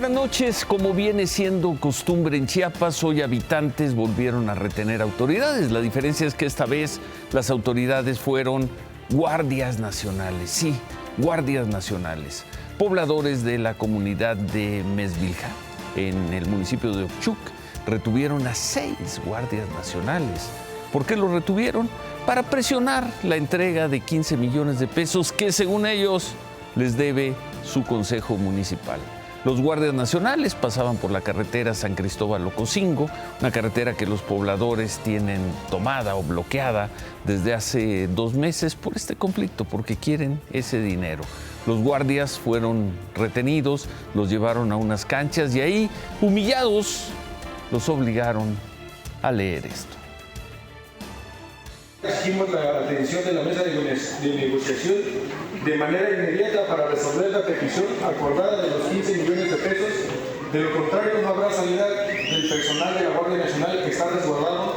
Buenas noches. Como viene siendo costumbre en Chiapas, hoy habitantes volvieron a retener autoridades. La diferencia es que esta vez las autoridades fueron guardias nacionales. Sí, guardias nacionales. Pobladores de la comunidad de Mesvilja, en el municipio de Ochuc, retuvieron a 6 guardias nacionales. ¿Por qué los retuvieron? Para presionar la entrega de 15 millones de pesos que, según ellos, les debe su consejo municipal. Los guardias nacionales pasaban por la carretera San Cristóbal-Ocosingo, una carretera que los pobladores tienen tomada o bloqueada desde hace 2 meses por este conflicto, porque quieren ese dinero. Los guardias fueron retenidos, los llevaron a unas canchas y ahí, humillados, los obligaron a leer esto. Exigimos la atención de la mesa de negociación de manera inmediata para resolver la petición acordada de los 15 millones de pesos. De lo contrario, no habrá salida del personal de la Guardia Nacional que está resguardado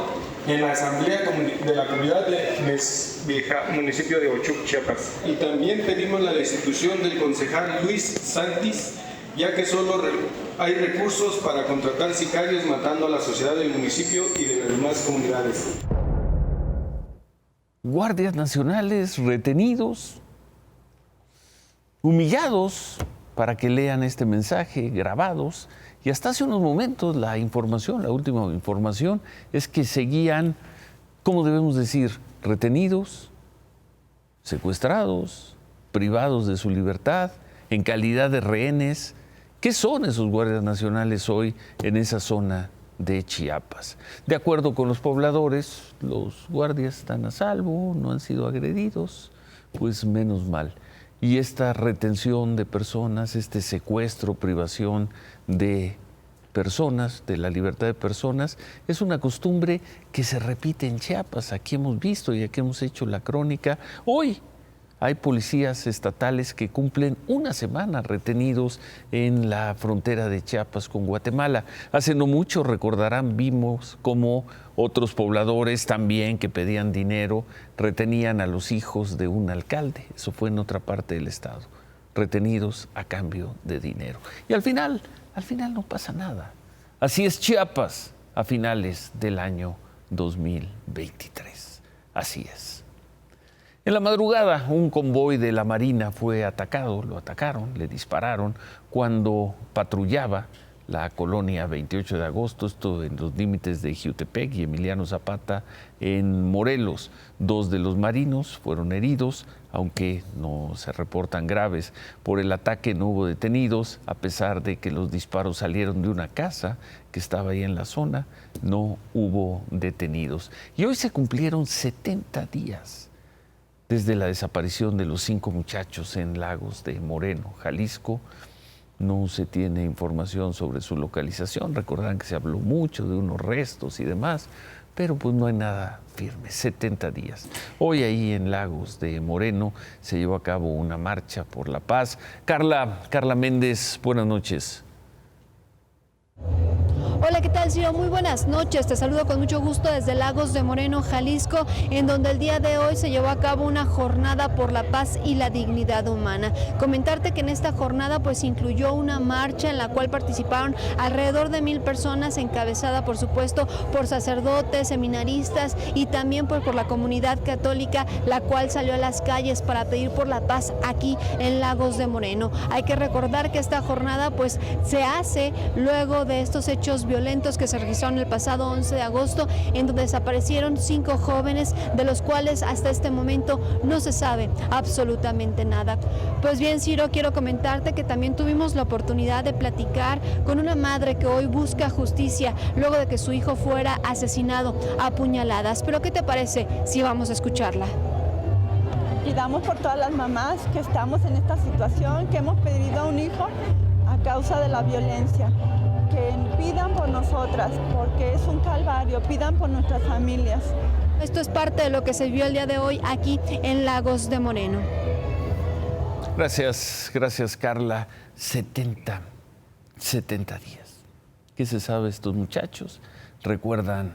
en la asamblea de la comunidad de Mesvilja, municipio de Ochuc, Chiapas. Y también pedimos la destitución del concejal Luis Santis, ya que solo hay recursos para contratar sicarios matando a la sociedad del municipio y de las demás comunidades. Guardias nacionales retenidos, humillados para que lean este mensaje, grabados, y hasta hace unos momentos la última información es que seguían, ¿cómo debemos decir?, retenidos, secuestrados, privados de su libertad, en calidad de rehenes. ¿Qué son esos guardias nacionales hoy en esa zona de Chiapas? De acuerdo con los pobladores, los guardias están a salvo, no han sido agredidos, pues menos mal. Y esta retención de personas, este secuestro, privación de personas, de la libertad de personas, es una costumbre que se repite en Chiapas. Aquí hemos visto y aquí hemos hecho la crónica. Hoy hay policías estatales que cumplen una semana retenidos en la frontera de Chiapas con Guatemala. Hace no mucho, recordarán, vimos cómo otros pobladores también que pedían dinero retenían a los hijos de un alcalde. Eso fue en otra parte del estado, retenidos a cambio de dinero. Y al final no pasa nada. Así es Chiapas a finales del año 2023. Así es. En la madrugada, un convoy de la Marina fue atacado, lo atacaron, le dispararon cuando patrullaba la colonia 28 de agosto, esto en los límites de Jiutepec y Emiliano Zapata en Morelos. 2 de los marinos fueron heridos, aunque no se reportan graves. Por el ataque no hubo detenidos, a pesar de que los disparos salieron de una casa que estaba ahí en la zona, no hubo detenidos. Y hoy se cumplieron 70 días desde la desaparición de los 5 muchachos en Lagos de Moreno, Jalisco. No se tiene información sobre su localización. Recordarán que se habló mucho de unos restos y demás, pero pues no hay nada firme. 70 días. Hoy ahí en Lagos de Moreno se llevó a cabo una marcha por la paz. Carla Méndez, buenas noches. Hola, ¿qué tal, Ciro? Muy buenas noches. Te saludo con mucho gusto desde Lagos de Moreno, Jalisco, en donde el día de hoy se llevó a cabo una jornada por la paz y la dignidad humana. Comentarte que en esta jornada pues incluyó una marcha en la cual participaron alrededor de 1000 personas, encabezada por supuesto por sacerdotes, seminaristas y también por la comunidad católica, la cual salió a las calles para pedir por la paz aquí en Lagos de Moreno. Hay que recordar que esta jornada pues se hace luego de estos hechos violentos que se registraron el pasado 11 de agosto, en donde desaparecieron 5 jóvenes, de los cuales hasta este momento no se sabe absolutamente nada. Pues bien, Ciro, quiero comentarte que también tuvimos la oportunidad de platicar con una madre que hoy busca justicia luego de que su hijo fuera asesinado a puñaladas. Pero ¿qué te parece si vamos a escucharla? Y damos por todas las mamás que estamos en esta situación, que hemos perdido a un hijo a causa de la violencia. Que pidan por nosotras, porque es un calvario, pidan por nuestras familias. Esto es parte de lo que se vio el día de hoy aquí en Lagos de Moreno. Gracias Carla. 70 días. ¿Qué se sabe de estos muchachos? Recuerdan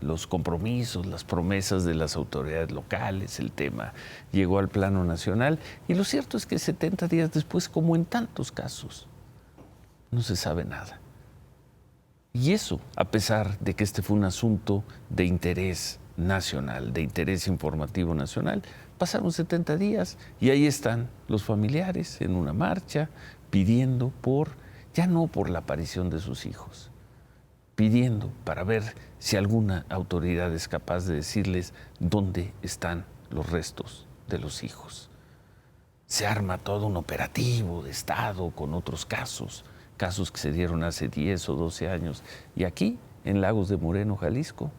los compromisos, las promesas de las autoridades locales, el tema llegó al plano nacional y lo cierto es que 70 días después, como en tantos casos, No se sabe nada. Y eso, a pesar de que este fue un asunto de interés nacional, de interés informativo nacional, pasaron 70 días y ahí están los familiares en una marcha pidiendo ya no por la aparición de sus hijos, pidiendo para ver si alguna autoridad es capaz de decirles dónde están los restos de los hijos. Se arma todo un operativo de Estado con otros casos que se dieron hace 10 o 12 años. Y aquí, en Lagos de Moreno, Jalisco,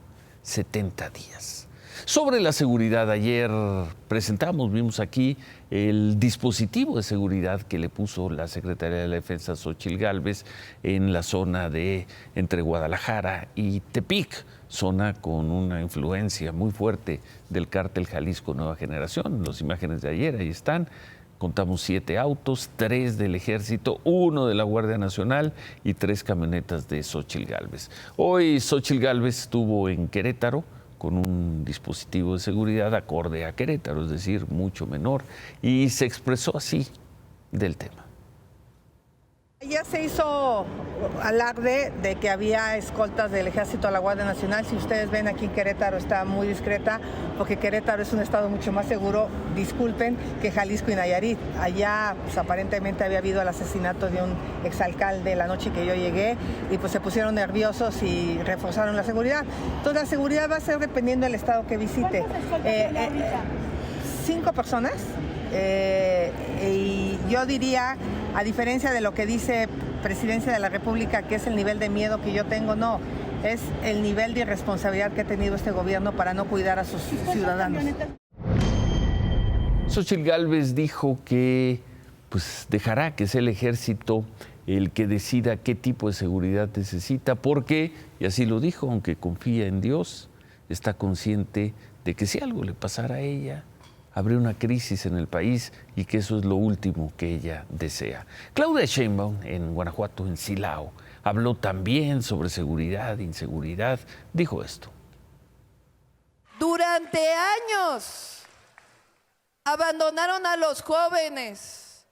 70 días. Sobre la seguridad, ayer vimos aquí el dispositivo de seguridad que le puso la Secretaría de la Defensa, Xóchitl Gálvez, en la zona entre Guadalajara y Tepic, zona con una influencia muy fuerte del cártel Jalisco Nueva Generación. Las imágenes de ayer, ahí están. Contamos 7 autos, 3 del Ejército, 1 de la Guardia Nacional y 3 camionetas de Xóchitl Gálvez. Hoy Xóchitl Gálvez estuvo en Querétaro con un dispositivo de seguridad acorde a Querétaro, es decir, mucho menor, y se expresó así del tema. Ya se hizo alarde de que había escoltas del Ejército a la Guardia Nacional. Si ustedes ven, aquí en Querétaro está muy discreta, porque Querétaro es un estado mucho más seguro, disculpen, que Jalisco y Nayarit. Allá pues, aparentemente había habido el asesinato de un exalcalde la noche que yo llegué y pues se pusieron nerviosos y reforzaron la seguridad. Entonces la seguridad va a ser dependiendo del estado que visite. 5 personas. Y yo diría, a diferencia de lo que dice Presidencia de la República, que es el nivel de miedo que yo tengo, no, es el nivel de irresponsabilidad que ha tenido este gobierno para no cuidar a sus ciudadanos. Xóchitl Gálvez dijo que pues, dejará que sea el Ejército el que decida qué tipo de seguridad necesita, porque, y así lo dijo, aunque confía en Dios, está consciente de que si algo le pasara a ella, habría una crisis en el país y que eso es lo último que ella desea. Claudia Sheinbaum, en Guanajuato, en Silao, habló también sobre seguridad, inseguridad. Dijo esto. Durante años abandonaron a los jóvenes.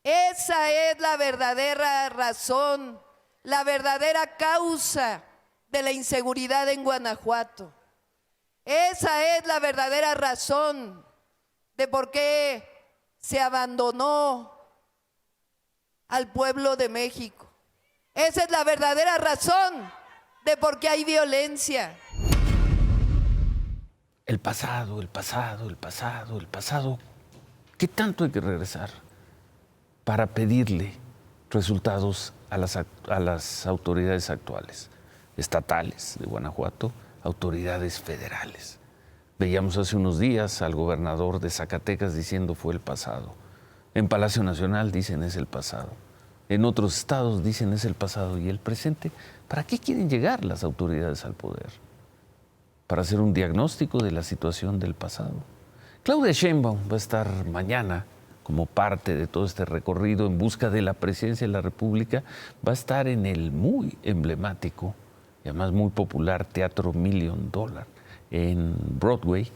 Esa es la verdadera razón, la verdadera causa de la inseguridad en Guanajuato. Esa es la verdadera razón de por qué se abandonó al pueblo de México. Esa es la verdadera razón de por qué hay violencia. El pasado, el pasado, el pasado, el pasado. ¿Qué tanto hay que regresar para pedirle resultados a las autoridades actuales, estatales de Guanajuato, autoridades federales? Veíamos hace unos días al gobernador de Zacatecas diciendo fue el pasado. En Palacio Nacional dicen es el pasado. En otros estados dicen es el pasado y el presente. ¿Para qué quieren llegar las autoridades al poder? ¿Para hacer un diagnóstico de la situación del pasado? Claudia Sheinbaum va a estar mañana como parte de todo este recorrido en busca de la presidencia de la República. Va a estar en el muy emblemático y además muy popular Teatro $1 Million en Broadway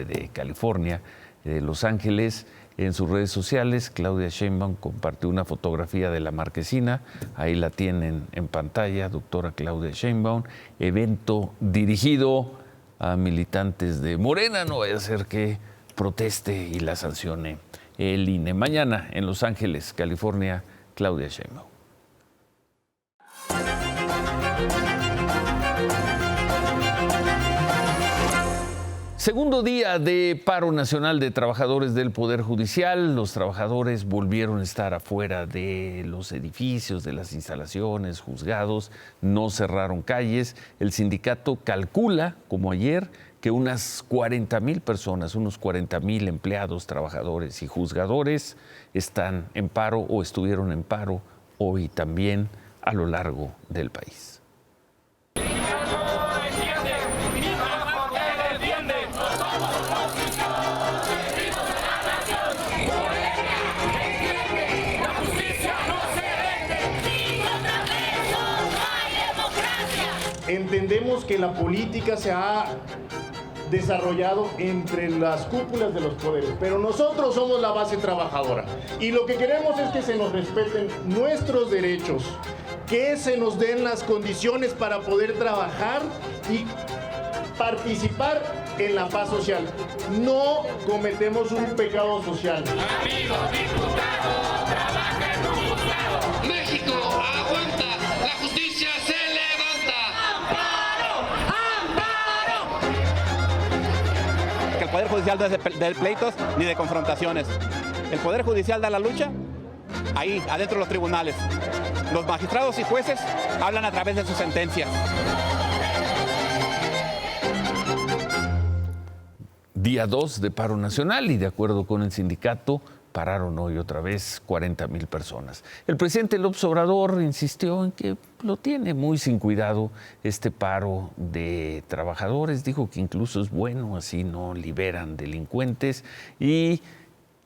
de California, de Los Ángeles. En sus redes sociales, Claudia Sheinbaum compartió una fotografía de la marquesina, ahí la tienen en pantalla, doctora Claudia Sheinbaum, evento dirigido a militantes de Morena, no vaya a ser que proteste y la sancione el INE. Mañana en Los Ángeles, California, Claudia Sheinbaum. Segundo día de paro nacional de trabajadores del Poder Judicial. Los trabajadores volvieron a estar afuera de los edificios, de las instalaciones, juzgados, no cerraron calles. El sindicato calcula, como ayer, que unas 40,000 personas, unos 40,000 empleados, trabajadores y juzgadores están en paro o estuvieron en paro hoy también a lo largo del país. Entendemos que la política se ha desarrollado entre las cúpulas de los poderes, pero nosotros somos la base trabajadora y lo que queremos es que se nos respeten nuestros derechos, que se nos den las condiciones para poder trabajar y participar en la paz social. No cometemos un pecado social. Amigo diputado, trabaja en un juzgado. México aguanta, la justicia se levanta. ¡Amparo! ¡Amparo! Que el Poder Judicial no es de pleitos ni de confrontaciones. El Poder Judicial da la lucha ahí, adentro de los tribunales. Los magistrados y jueces hablan a través de sus sentencias. Día 2 de paro nacional y de acuerdo con el sindicato, pararon hoy otra vez 40,000 personas. El presidente López Obrador insistió en que lo tiene muy sin cuidado este paro de trabajadores. Dijo que incluso es bueno, así no liberan delincuentes y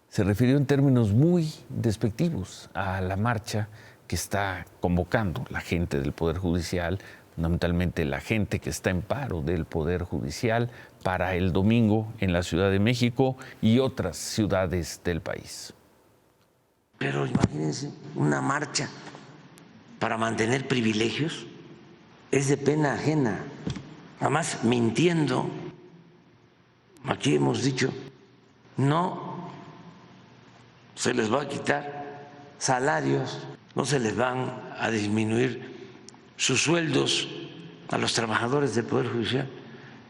se refirió en términos muy despectivos a la marcha que está convocando la gente del Poder Judicial, fundamentalmente la gente que está en paro del Poder Judicial, para el domingo en la Ciudad de México y otras ciudades del país. Pero imagínense, una marcha para mantener privilegios es de pena ajena, además mintiendo. Aquí hemos dicho, no se les va a quitar salarios, no se les van a disminuir sus sueldos a los trabajadores del Poder Judicial,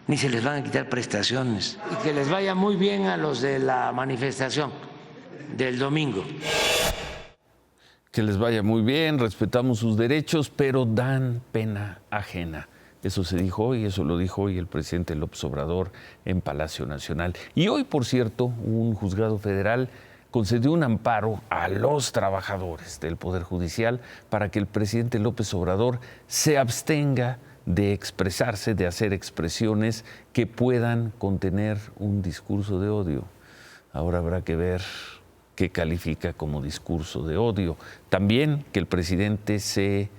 ni se les van a quitar prestaciones. Y que les vaya muy bien a los de la manifestación del domingo. Que les vaya muy bien, respetamos sus derechos, pero dan pena ajena. Eso se dijo hoy, eso lo dijo hoy el presidente López Obrador en Palacio Nacional. Y hoy, por cierto, un juzgado federal concedió un amparo a los trabajadores del Poder Judicial para que el presidente López Obrador se abstenga de expresarse, de hacer expresiones que puedan contener un discurso de odio. Ahora habrá que ver qué califica como discurso de odio. También que el presidente se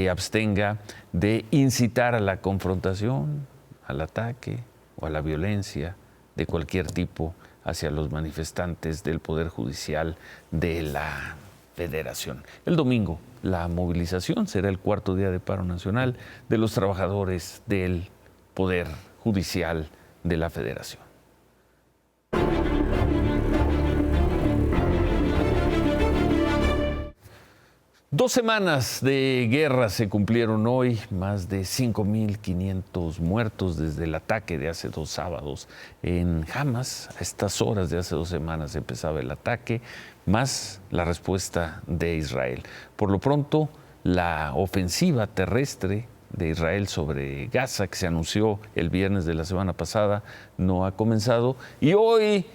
abstenga de incitar a la confrontación, al ataque o a la violencia de cualquier tipo hacia los manifestantes del Poder Judicial de la Federación. El domingo, la movilización será el cuarto día de paro nacional de los trabajadores del Poder Judicial de la Federación. Dos semanas de guerra se cumplieron hoy, más de 5,500 muertos desde el ataque de hace 2 sábados en Hamas. A estas horas de hace 2 semanas empezaba el ataque, más la respuesta de Israel. Por lo pronto, la ofensiva terrestre de Israel sobre Gaza, que se anunció el viernes de la semana pasada, no ha comenzado. Y hoy,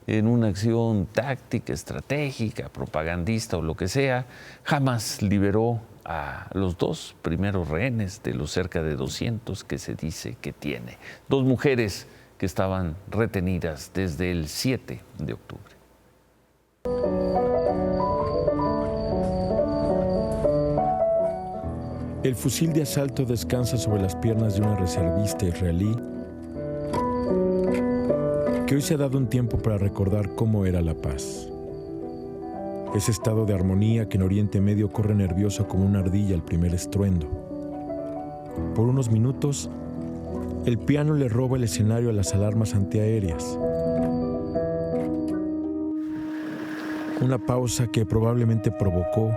en una acción táctica, estratégica, propagandista o lo que sea, Hamas liberó a los 2 primeros rehenes de los cerca de 200 que se dice que tiene. 2 mujeres que estaban retenidas desde el 7 de octubre. El fusil de asalto descansa sobre las piernas de una reservista israelí que hoy se ha dado un tiempo para recordar cómo era la paz. Ese estado de armonía que en Oriente Medio corre nervioso como una ardilla al primer estruendo. Por unos minutos, el piano le roba el escenario a las alarmas antiaéreas. Una pausa que probablemente provocó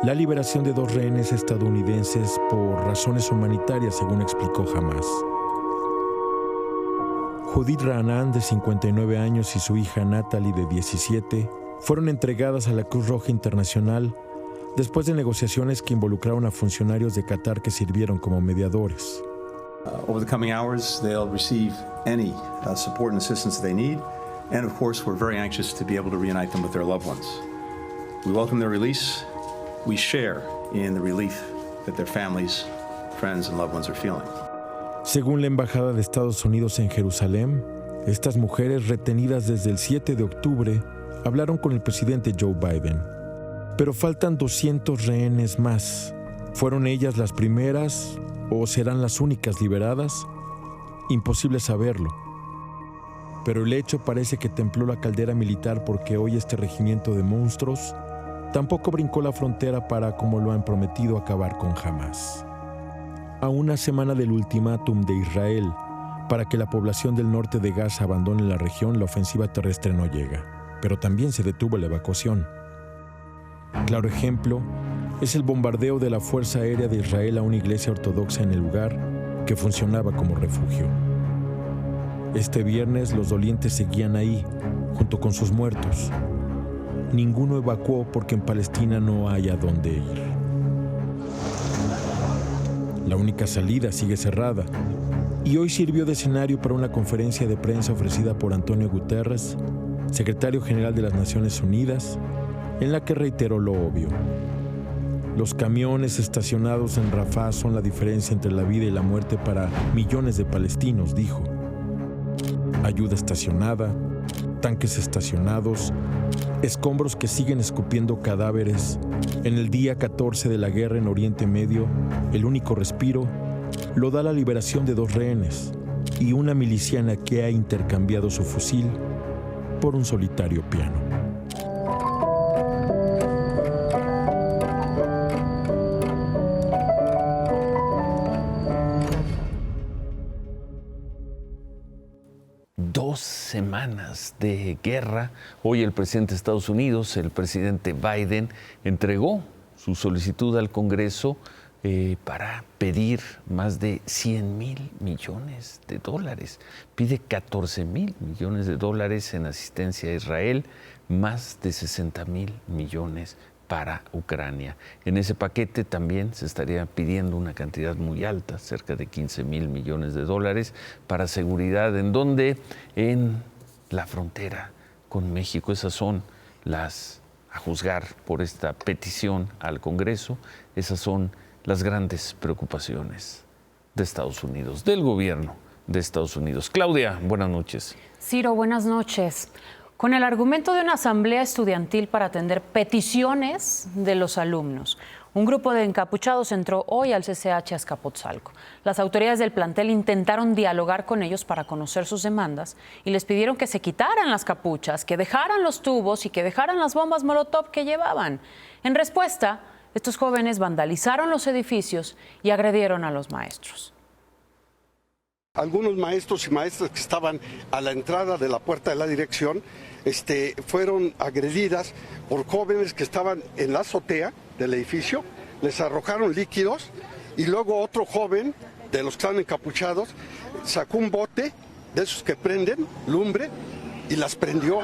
la liberación de 2 rehenes estadounidenses por razones humanitarias, según explicó Hamas. Judith Raanan, de 59 años, y su hija Natalie, de 17, fueron entregadas a la Cruz Roja Internacional después de negociaciones que involucraron a funcionarios de Qatar que sirvieron como mediadores. Over the coming hours, they'll receive any support and assistance they need, and of course, we're very anxious to be able to reunite them with their loved ones. We welcome their release. We share in the relief that their families, friends, and loved ones are feeling. Según la Embajada de Estados Unidos en Jerusalén, estas mujeres retenidas desde el 7 de octubre hablaron con el presidente Joe Biden. Pero faltan 200 rehenes más. ¿Fueron ellas las primeras o serán las únicas liberadas? Imposible saberlo. Pero el hecho parece que templó la caldera militar porque hoy este regimiento de monstruos tampoco brincó la frontera para, como lo han prometido, acabar con Hamás. A una semana del ultimátum de Israel para que la población del norte de Gaza abandone la región, la ofensiva terrestre no llega, pero también se detuvo la evacuación. Claro ejemplo es el bombardeo de la Fuerza Aérea de Israel a una iglesia ortodoxa en el lugar que funcionaba como refugio. Este viernes los dolientes seguían ahí, junto con sus muertos. Ninguno evacuó porque en Palestina no hay a dónde ir. La única salida sigue cerrada y hoy sirvió de escenario para una conferencia de prensa ofrecida por Antonio Guterres, secretario general de las Naciones Unidas, en la que reiteró lo obvio. Los camiones estacionados en Rafah son la diferencia entre la vida y la muerte para millones de palestinos, dijo. Ayuda estacionada, tanques estacionados, escombros que siguen escupiendo cadáveres. En el día 14 de la guerra en Oriente Medio, el único respiro lo da la liberación de 2 rehenes y una miliciana que ha intercambiado su fusil por un solitario piano. Semanas de guerra. Hoy el presidente de Estados Unidos, el presidente Biden, entregó su solicitud al Congreso para pedir más de 100,000 millones de dólares. Pide 14,000 millones de dólares en asistencia a Israel, más de 60,000 millones para Ucrania. En ese paquete también se estaría pidiendo una cantidad muy alta, cerca de 15,000 millones de dólares para seguridad. ¿En dónde? En la frontera con México. Esas son las, a juzgar por esta petición al Congreso, esas son las grandes preocupaciones de Estados Unidos, del gobierno de Estados Unidos. Claudia, buenas noches. Ciro, buenas noches. Con el argumento de una asamblea estudiantil para atender peticiones de los alumnos, un grupo de encapuchados entró hoy al CCH Azcapotzalco. Las autoridades del plantel intentaron dialogar con ellos para conocer sus demandas y les pidieron que se quitaran las capuchas, que dejaran los tubos y que dejaran las bombas Molotov que llevaban. En respuesta, estos jóvenes vandalizaron los edificios y agredieron a los maestros. Algunos maestros y maestras que estaban a la entrada de la puerta de la dirección fueron agredidas por jóvenes que estaban en la azotea del edificio, les arrojaron líquidos y luego otro joven de los que están encapuchados sacó un bote de esos que prenden, lumbre, y las prendió.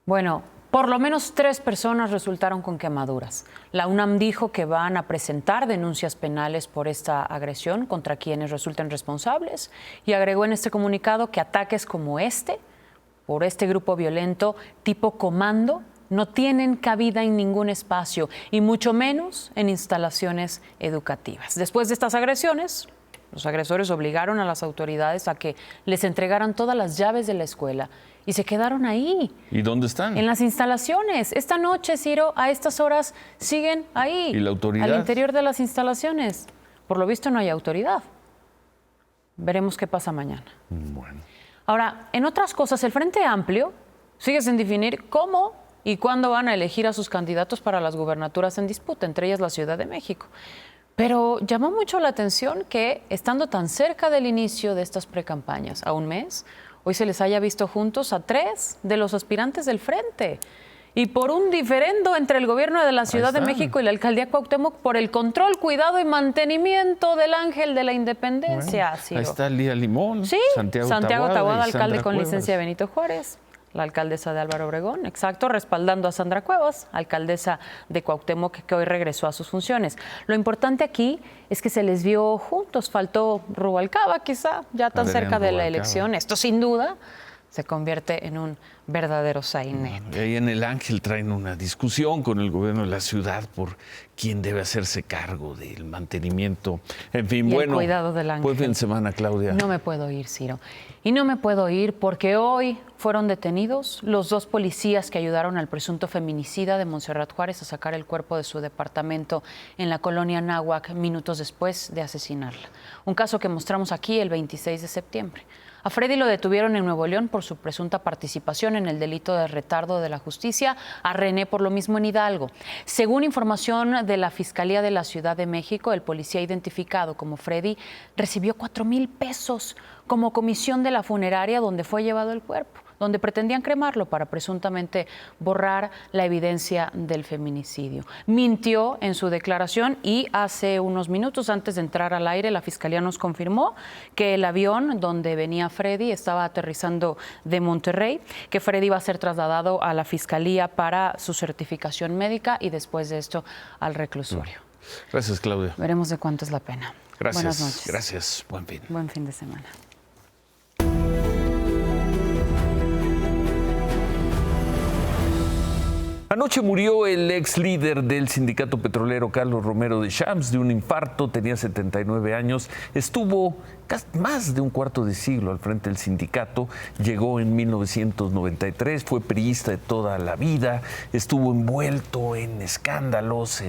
Bueno, por lo menos 3 personas resultaron con quemaduras. La UNAM dijo que van a presentar denuncias penales por esta agresión contra quienes resulten responsables y agregó en este comunicado que ataques como este, por este grupo violento tipo comando, no tienen cabida en ningún espacio y mucho menos en instalaciones educativas. Después de estas agresiones, los agresores obligaron a las autoridades a que les entregaran todas las llaves de la escuela y se quedaron ahí. ¿Y dónde están? En las instalaciones. Esta noche, Ciro, a estas horas siguen ahí. ¿Y la autoridad? Al interior de las instalaciones. Por lo visto no hay autoridad. Veremos qué pasa mañana. Bueno. Ahora, en otras cosas, el Frente Amplio sigue sin definir cómo y cuándo van a elegir a sus candidatos para las gubernaturas en disputa, entre ellas la Ciudad de México. Pero llamó mucho la atención que, estando tan cerca del inicio de estas precampañas, a un mes, hoy se les haya visto juntos a 3 de los aspirantes del Frente. Y por un diferendo entre el gobierno de la Ciudad de México y la alcaldía Cuauhtémoc por el control, cuidado y mantenimiento del Ángel de la Independencia. Bueno, ahí está Lía Limón, sí, Santiago Taboada, alcalde con Cuevas. licencia de Benito Juárez. La alcaldesa de Álvaro Obregón, exacto, respaldando a Sandra Cuevas, alcaldesa de Cuauhtémoc, que hoy regresó a sus funciones. Lo importante aquí es que se les vio juntos. Faltó Rubalcaba, quizá, ya tan cerca de la elección. Esto sin duda se convierte en un verdadero sainete. Ahí en El Ángel traen una discusión con el gobierno de la ciudad por quién debe hacerse cargo del mantenimiento. En fin, Y bueno, el cuidado del ángel. buen fin de semana, Claudia. No me puedo ir, Ciro. Y no me puedo ir porque hoy fueron detenidos los 2 policías que ayudaron al presunto feminicida de Montserrat Juárez a sacar el cuerpo de su departamento en la colonia Náhuac minutos después de asesinarla. Un caso que mostramos aquí el 26 de septiembre. A Freddy lo detuvieron en Nuevo León por su presunta participación en el delito de retardo de la justicia, a René por lo mismo en Hidalgo. Según información de la Fiscalía de la Ciudad de México, el policía identificado como Freddy recibió 4,000 pesos como comisión de la funeraria donde fue llevado el cuerpo, donde pretendían cremarlo para presuntamente borrar la evidencia del feminicidio. Mintió en su declaración y hace unos minutos antes de entrar al aire, la Fiscalía nos confirmó que el avión donde venía Freddy estaba aterrizando de Monterrey, que Freddy iba a ser trasladado a la Fiscalía para su certificación médica y después de esto al reclusorio. Gracias, Claudia. Veremos de cuánto es la pena. Gracias. Buenas noches. Gracias. Buen fin. Buen fin de semana. Anoche murió el ex líder del sindicato petrolero Carlos Romero de Champs de un infarto, tenía 79 años, estuvo más de un cuarto de siglo al frente del sindicato, llegó en 1993, fue priista de toda la vida, estuvo envuelto en escándalos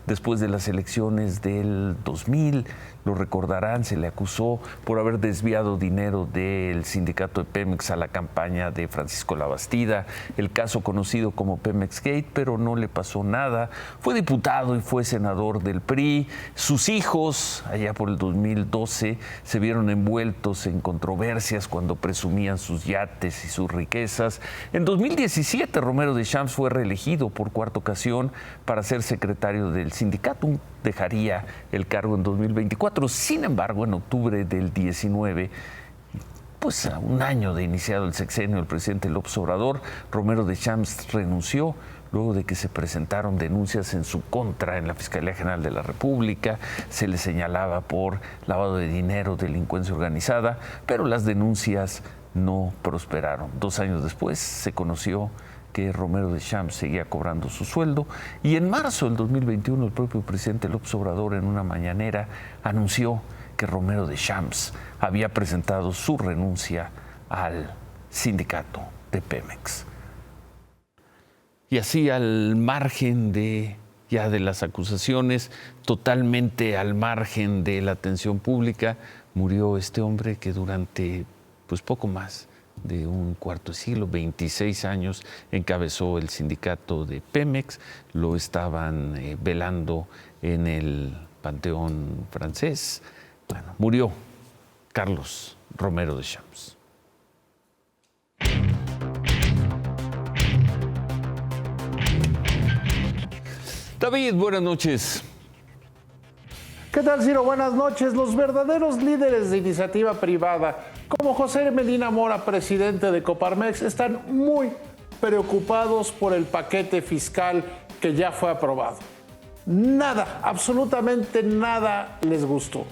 después de las elecciones del 2000, lo recordarán, se le acusó por haber desviado dinero del sindicato de Pemex a la campaña de Francisco Labastida, el caso conocido como Pemex Gate, pero no le pasó nada. Fue diputado y fue senador del PRI. Sus hijos, allá por el 2012, se vieron envueltos en controversias cuando presumían sus yates y sus riquezas. En 2017, Romero de Champs fue reelegido por 4ª ocasión para ser secretario del sindicato. Dejaría el cargo en 2024. Sin embargo, en octubre del 19, pues a un año de iniciado el sexenio del presidente López Obrador, Romero de Champs renunció luego de que se presentaron denuncias en su contra en la Fiscalía General de la República. Se le señalaba por lavado de dinero, delincuencia organizada, pero las denuncias no prosperaron. 2 años después se conoció que Romero de Champs seguía cobrando su sueldo y en marzo del 2021 el propio presidente López Obrador en una mañanera anunció que Romero de Champs había presentado su renuncia al sindicato de Pemex. Y así al margen de las acusaciones, totalmente al margen de la atención pública, murió este hombre que durante poco más de un cuarto de siglo, 26 años, encabezó el sindicato de Pemex, lo estaban velando en el Panteón francés. Bueno, murió Carlos Romero de Champs. David, buenas noches. ¿Qué tal, Ciro? Buenas noches. Los verdaderos líderes de iniciativa privada, como José Medina Mora, presidente de Coparmex, están muy preocupados por el paquete fiscal que ya fue aprobado. Nada, absolutamente nada les gustó.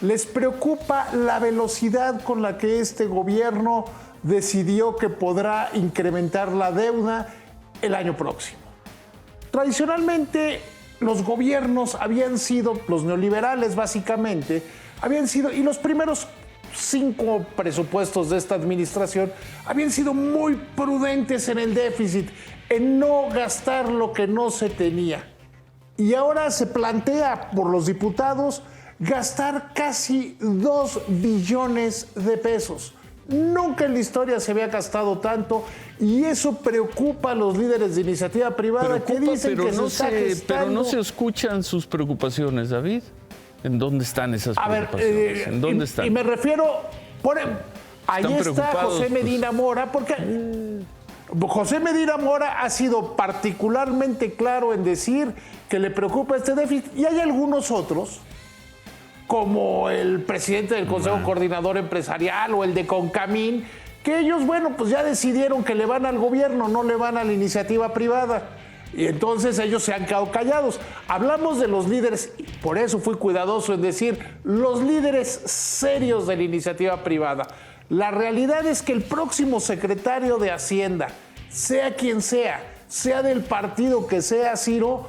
Les preocupa la velocidad con la que este gobierno decidió que podrá incrementar la deuda el año próximo. Tradicionalmente, los gobiernos habían sido, los neoliberales básicamente, habían sido, y los primeros 5 presupuestos de esta administración habían sido muy prudentes en el déficit, en no gastar lo que no se tenía. Y ahora se plantea por los diputados gastar casi 2 billones de pesos. Nunca en la historia se había gastado tanto y eso preocupa a los líderes de iniciativa privada que dicen que no se está gestando. Pero no se escuchan sus preocupaciones, David. ¿En dónde están esas preocupaciones? ¿En dónde están? Y me refiero, ahí está José Medina Mora, porque José Medina Mora ha sido particularmente claro en decir que le preocupa este déficit y hay algunos otros, como el presidente del Consejo Coordinador Empresarial o el de Concamín, que ellos, pues ya decidieron que le van al gobierno, no le van a la iniciativa privada. Y entonces ellos se han quedado callados. Hablamos de los líderes, y por eso fui cuidadoso en decir los líderes serios de la iniciativa privada. La realidad es que el próximo secretario de Hacienda, sea quien sea del partido que sea, Ciro,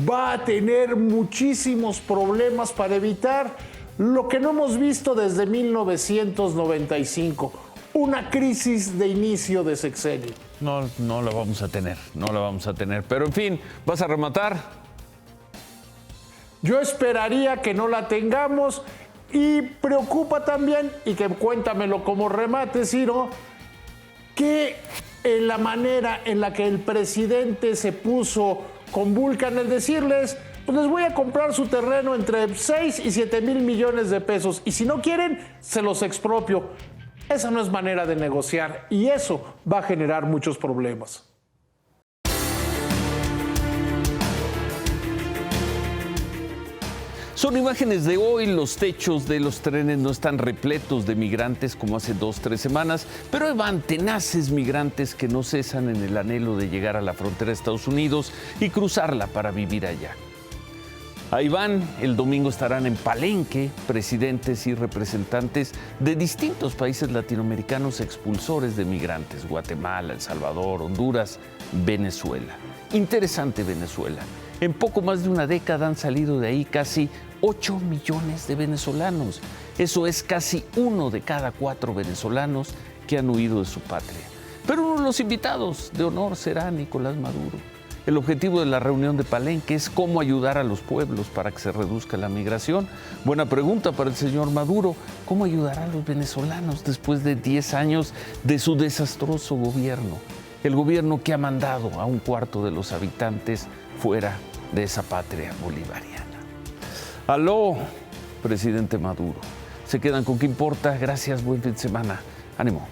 va a tener muchísimos problemas para evitar lo que no hemos visto desde 1995, una crisis de inicio de sexenio. No la vamos a tener, Pero en fin, ¿vas a rematar? Yo esperaría que no la tengamos y preocupa también, y que cuéntamelo como remate, Ciro, que en la manera en la que el presidente se puso con Vulcan, el decirles, pues les voy a comprar su terreno entre 6 y 7 mil millones de pesos y si no quieren, se los expropio. Esa no es manera de negociar y eso va a generar muchos problemas. Son imágenes de hoy, los techos de los trenes no están repletos de migrantes como hace 2-3 semanas, pero ahí van tenaces migrantes que no cesan en el anhelo de llegar a la frontera de Estados Unidos y cruzarla para vivir allá. Ahí van, el domingo estarán en Palenque presidentes y representantes de distintos países latinoamericanos expulsores de migrantes, Guatemala, El Salvador, Honduras, Venezuela. Interesante Venezuela. En poco más de una década han salido de ahí casi 8 millones de venezolanos. Eso es casi 1 de cada 4 venezolanos que han huido de su patria. Pero uno de los invitados de honor será Nicolás Maduro. El objetivo de la reunión de Palenque es cómo ayudar a los pueblos para que se reduzca la migración. Buena pregunta para el señor Maduro. ¿Cómo ayudará a los venezolanos después de 10 años de su desastroso gobierno? El gobierno que ha mandado a 1/4 de los habitantes fuera de esa patria bolivariana. Aló, presidente Maduro. Se quedan con ¿Qué importa? Gracias, buen fin de semana. Ánimo.